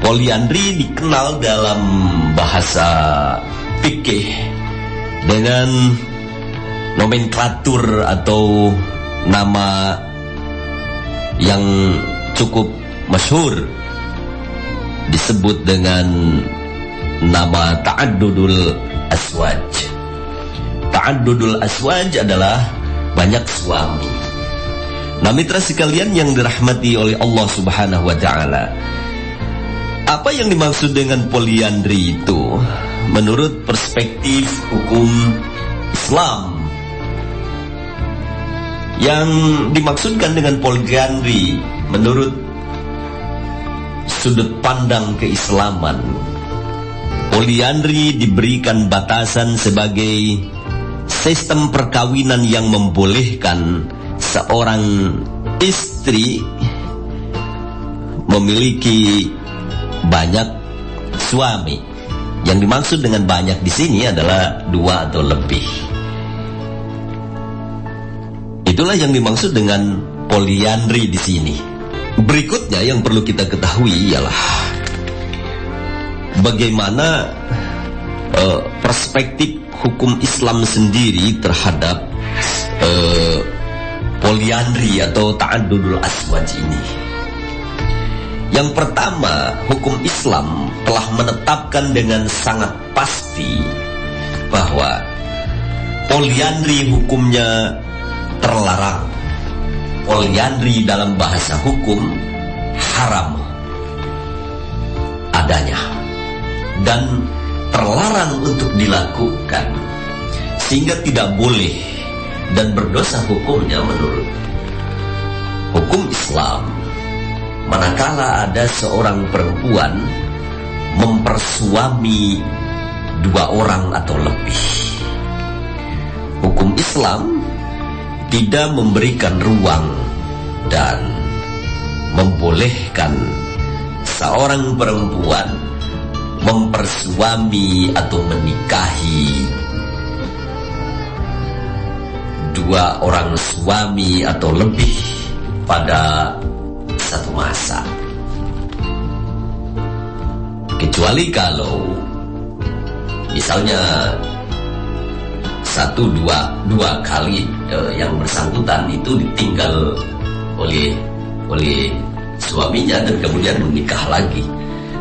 Poliandri dikenal dalam bahasa fikih dengan nomenklatur atau nama yang cukup masyhur, disebut dengan nama ta'addudul aswaj. Ta'addudul aswaj adalah banyak suami. Nah, mitra sekalian yang dirahmati oleh Allah Subhanahu wa taala, apa yang dimaksud dengan poliandri itu menurut perspektif hukum Islam? Yang dimaksudkan dengan poliandri menurut sudut pandang keislaman, poliandri diberikan batasan sebagai sistem perkawinan yang membolehkan seorang istri memiliki banyak suami. Yang dimaksud dengan banyak di sini adalah 2 atau lebih. Itulah yang dimaksud dengan poliandri di sini. Berikutnya yang perlu kita ketahui ialah bagaimana perspektif hukum Islam sendiri terhadap poliandri atau ta'addudul aswaj ini. Yang pertama, hukum Islam telah menetapkan dengan sangat pasti bahwa poliandri hukumnya terlarang. Poliandri dalam bahasa hukum haram adanya dan terlarang untuk dilakukan, sehingga tidak boleh dan berdosa hukumnya menurut hukum Islam manakala ada seorang perempuan mempersuami 2 orang atau lebih. Hukum Islam tidak memberikan ruang dan membolehkan seorang perempuan mempersuami atau menikahi 2 orang suami atau lebih pada satu masa, kecuali kalau misalnya 1-2 kali yang bersangkutan itu ditinggal oleh suaminya dan kemudian menikah lagi,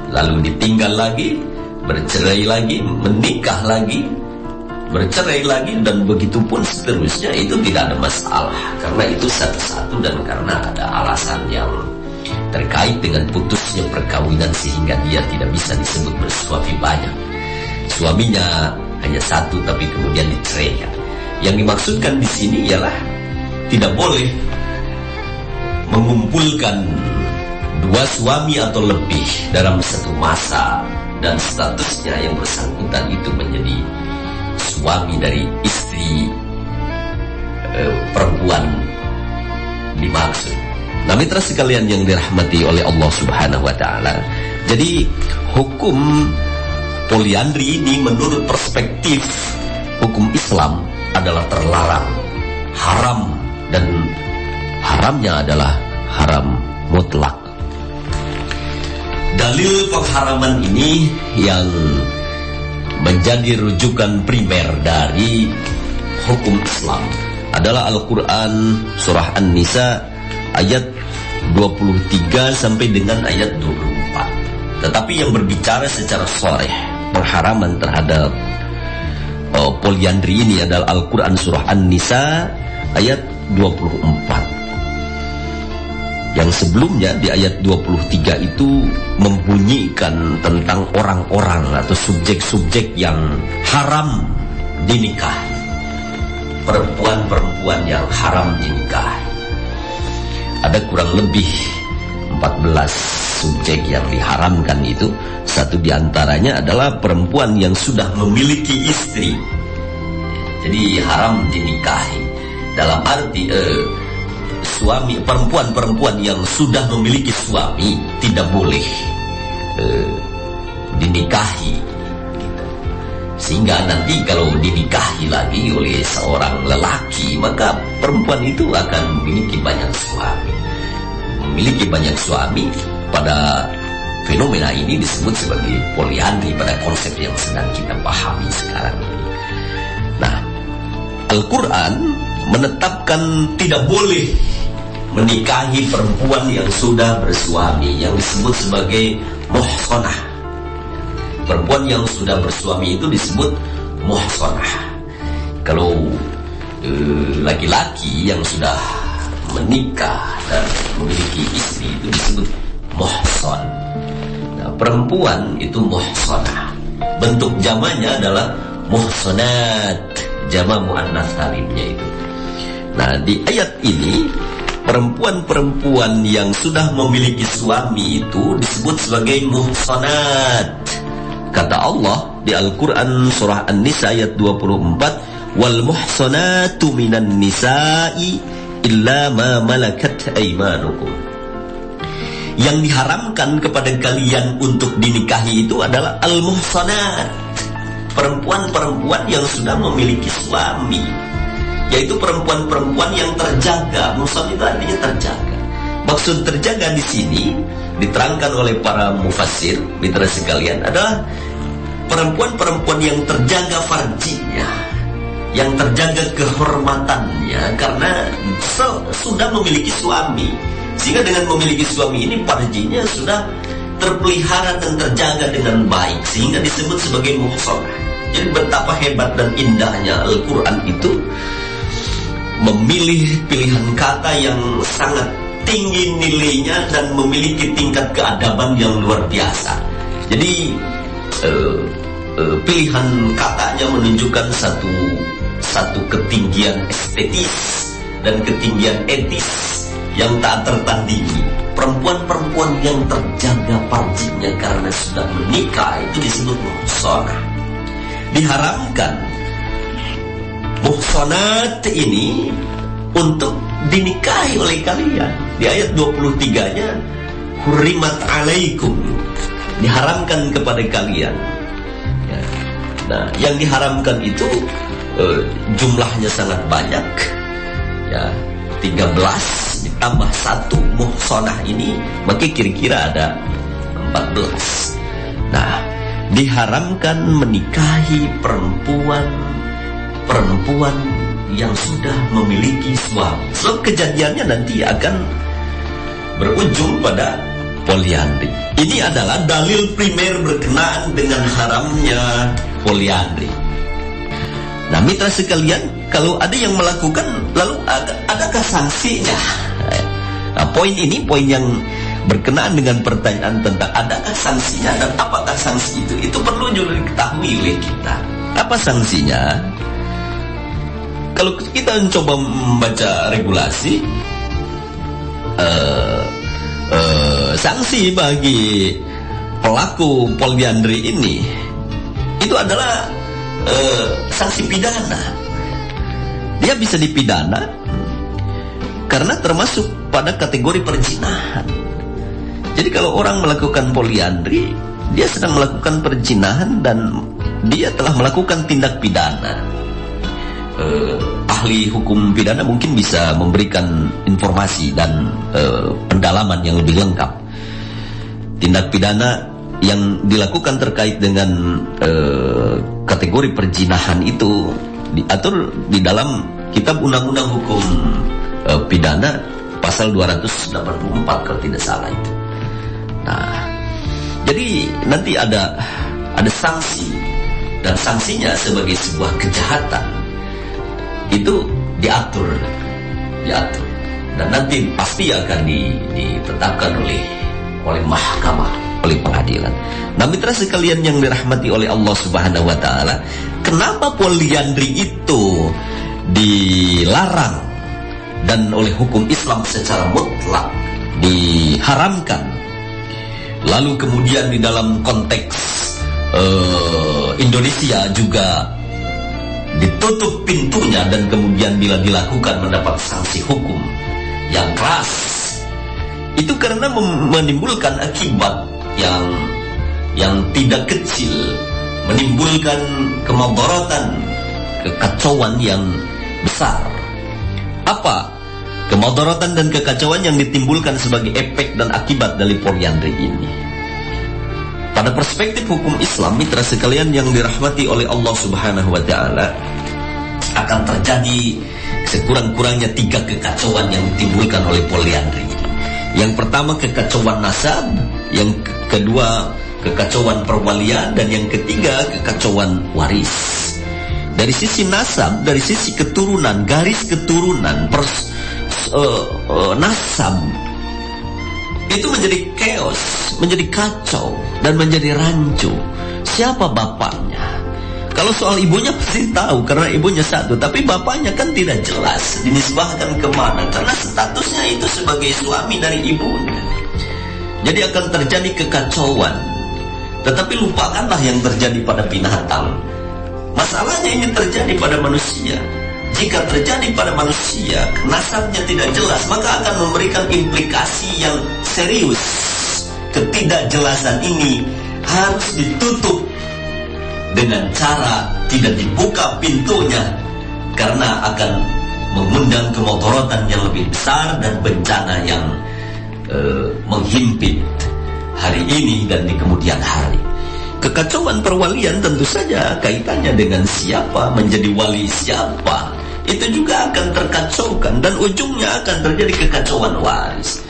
lalu ditinggal lagi, bercerai lagi, menikah lagi, bercerai lagi, dan begitu pun seterusnya. Itu tidak ada masalah karena itu satu-satu dan karena ada alasan yang terkait dengan putusnya perkawinan sehingga dia tidak bisa disebut bersuami banyak. Suaminya hanya 1 tapi kemudian diceraikan. Yang dimaksudkan di sini ialah tidak boleh mengumpulkan 2 suami atau lebih dalam satu masa dan statusnya yang bersangkutan itu menjadi suami dari istri perempuan dimaksud. Nah, mitra sekalian yang dirahmati oleh Allah Subhanahu wa taala, jadi hukum poliandri ini menurut perspektif hukum Islam adalah terlarang, haram, dan haramnya adalah haram mutlak. Dalil pengharaman ini yang menjadi rujukan primer dari hukum Islam adalah Al-Quran surah An-Nisa ayat 23 sampai dengan ayat 24. Tetapi yang berbicara secara sharih pengharaman terhadap poliandri ini adalah Al-Quran surah An-Nisa ayat 24. Yang sebelumnya di ayat 23 itu membunyikan tentang orang-orang atau subjek-subjek yang haram dinikahi, perempuan-perempuan yang haram dinikahi. Ada kurang lebih 14 subjek yang diharamkan itu. Satu diantaranya adalah perempuan yang sudah memiliki istri. Jadi haram dinikahi dalam arti suami, perempuan-perempuan yang sudah memiliki suami tidak boleh dinikahi gitu. Sehingga nanti kalau dinikahi lagi oleh seorang lelaki, maka perempuan itu akan memiliki banyak suami. Memiliki banyak suami pada fenomena ini disebut sebagai poliandri pada konsep yang sedang kita pahami sekarang ini. Nah, Al-Quran menetapkan tidak boleh menikahi perempuan yang sudah bersuami, yang disebut sebagai muhsanah. Perempuan yang sudah bersuami itu disebut muhsanah. Kalau laki-laki yang sudah menikah dan memiliki istri itu disebut muhsan. Nah, perempuan itu muhsanah. Bentuk jamaknya adalah muhsanat, jamak muannats salimnya itu. Nah, di ayat ini perempuan-perempuan yang sudah memiliki suami itu disebut sebagai muhsanat. Kata Allah di Al-Quran surah An-Nisa ayat 24, wal muhsanatu minan nisa'i illa ma malakat aymanukum. Yang diharamkan kepada kalian untuk dinikahi itu adalah al-muhsanat, perempuan-perempuan yang sudah memiliki suami, yaitu perempuan-perempuan yang terjaga. Muhsan itu artinya terjaga. Maksud terjaga di sini diterangkan oleh para mufassir, mitra sekalian, adalah perempuan-perempuan yang terjaga farjinya, yang terjaga kehormatannya karena sudah memiliki suami. Sehingga dengan memiliki suami ini farjinya sudah terpelihara dan terjaga dengan baik, sehingga disebut sebagai muhsanah. Jadi betapa hebat dan indahnya Al-Quran itu memilih pilihan kata yang sangat tinggi nilainya dan memiliki tingkat keadaban yang luar biasa. Jadi pilihan katanya menunjukkan satu ketinggian estetis dan ketinggian etis yang tak tertandingi. Perempuan-perempuan yang terjaga farjinya karena sudah menikah itu disebut muhsanah. Diharamkan muhsanat ini untuk dinikahi oleh kalian. Di ayat 23-nya, hurrimat alaikum, diharamkan kepada kalian. Ya. Nah, yang diharamkan itu jumlahnya sangat banyak. Ya, 13 ditambah 1 muhsanah ini, maka kira-kira ada 14. Nah, diharamkan menikahi perempuan yang sudah memiliki suami. Sebab kejadiannya nanti akan berujung pada poliandri. Ini adalah dalil primer berkenaan dengan haramnya poliandri. Nah, mitra sekalian, kalau ada yang melakukan, lalu adakah sanksinya? Nah, poin ini poin yang berkenaan dengan pertanyaan tentang adakah sanksinya dan apakah sanksi itu. Itu perlu juga diketahui oleh kita. Apa sanksinya? Kalau kita mencoba membaca regulasi, sanksi bagi pelaku poliandri ini itu adalah sanksi pidana. Dia bisa dipidana karena termasuk pada kategori perzinahan. Jadi kalau orang melakukan poliandri, dia sedang melakukan perzinahan dan dia telah melakukan tindak pidana. Ahli hukum pidana mungkin bisa memberikan informasi dan pendalaman yang lebih lengkap. Tindak pidana yang dilakukan terkait dengan kategori perzinahan itu diatur di dalam Kitab Undang-Undang Hukum Pidana pasal 284 kalau tidak salah itu. Nah, jadi nanti ada sanksi, dan sanksinya sebagai sebuah kejahatan itu diatur dan nanti pasti akan ditetapkan oleh mahkamah, oleh pengadilan. Nah, mitra sekalian yang dirahmati oleh Allah Subhanahu wa taala, kenapa poliandri itu dilarang dan oleh hukum Islam secara mutlak diharamkan? Lalu kemudian di dalam konteks Indonesia juga ditutup pintunya dan kemudian bila dilakukan mendapat sanksi hukum yang keras. Itu karena menimbulkan akibat yang tidak kecil, menimbulkan kemadaratan, kekacauan yang besar. Apa kemadaratan dan kekacauan yang ditimbulkan sebagai efek dan akibat dari poliandri ini? Pada perspektif hukum Islam, mitra sekalian yang dirahmati oleh Allah Subhanahu wa Ta'ala, akan terjadi sekurang-kurangnya 3 kekacauan yang ditimbulkan oleh poliandri. Yang pertama kekacauan nasab, yang kedua kekacauan perwalian, dan yang ketiga kekacauan waris. Dari sisi nasab, dari sisi keturunan, garis keturunan, nasab itu menjadi chaos, menjadi kacau, dan menjadi rancu. Siapa bapaknya? Kalau soal ibunya pasti tahu, karena ibunya satu. Tapi bapaknya kan tidak jelas dinisbahkan kemana, karena statusnya itu sebagai suami dari ibunya. Jadi akan terjadi kekacauan. Tetapi lupakanlah yang terjadi pada binatang. Masalahnya ini terjadi pada manusia. Jika terjadi pada manusia, nasabnya tidak jelas, maka akan memberikan implikasi yang serius. Ketidakjelasan ini harus ditutup dengan cara tidak dibuka pintunya, karena akan mengundang kemudorotan yang lebih besar dan bencana yang menghimpit hari ini dan di kemudian hari. Kekacauan perwalian tentu saja kaitannya dengan siapa menjadi wali siapa. Itu juga akan terkacaukan, dan ujungnya akan terjadi kekacauan waris.